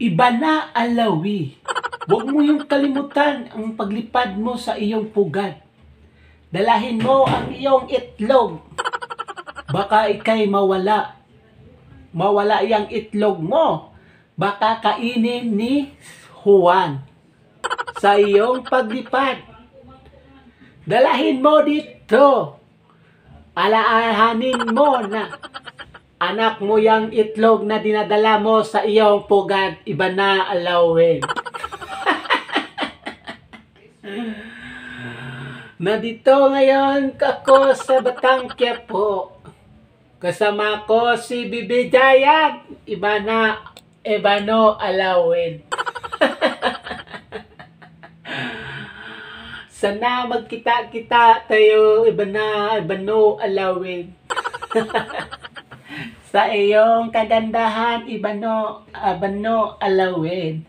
Iba na alawi. Huwag mo yung kalimutan ang paglipad mo sa iyong pugad. Dalahin mo ang iyong itlog. Baka ikay mawala. Mawala yung itlog mo. Baka kainin ni Juan sa iyong paglipad. Dalahin mo dito. Alaahanin mo na anak mo yung itlog na dinadala mo sa iyong pugad. Iba na alawin. Nandito ngayon ako sa Batang Quiapo. Kasama ko si Bibi Giant. Iba na Ebano alawin. Sana magkita-kita tayo. Ebano alawin. Sa iyong kagandahan, Abano alawin.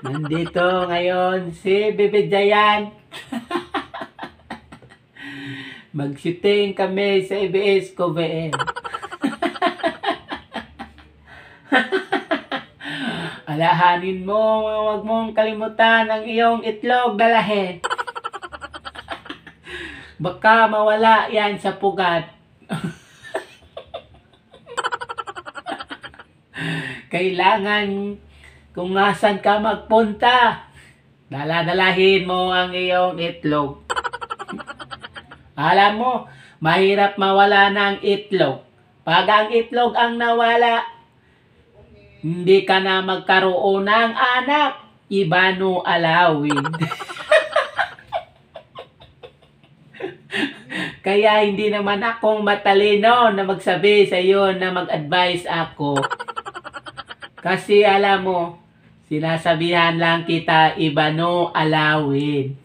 Nandito ngayon si Bibi Giant. Mag-shooting kami sa ABS-CBN. Alahanin mo, huwag mong kalimutan ang iyong itlog dalahin. Baka mawala yan sa pugat. Kailangan kung nasan ka magpunta, daladalahin mo ang iyong itlog. Alam mo, mahirap mawala ng itlog. Pag ang itlog ang nawala, hindi ka na magkaroon ng anak. Ibano alawin. Kaya hindi naman akong matalino na magsabi sa iyo na mag-advise ako. Kasi alam mo, sinasabihan lang kita, Ibano alawin.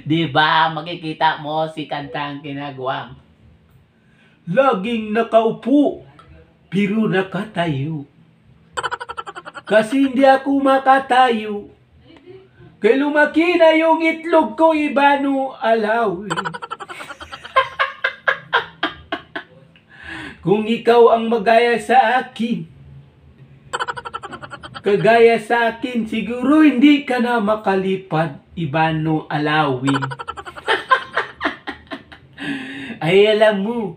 Diba, makikita mo si Kantang Kinagwang. Laging nakaupo, pero nakatayo. Kasi hindi ako makatayo. Kaya lumaki na yung itlog ko, Ibano alawin. Kung ikaw ang magaya sa akin, kagaya sa akin, siguro hindi ka na makalipad, Ibano alawin. Ay alam mo,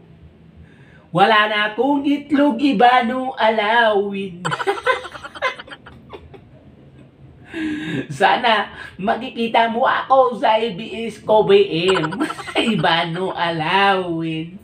wala na akong itlog, Ibano alawin. Sana makikita mo ako sa ABS-CBN. Ibano alawin.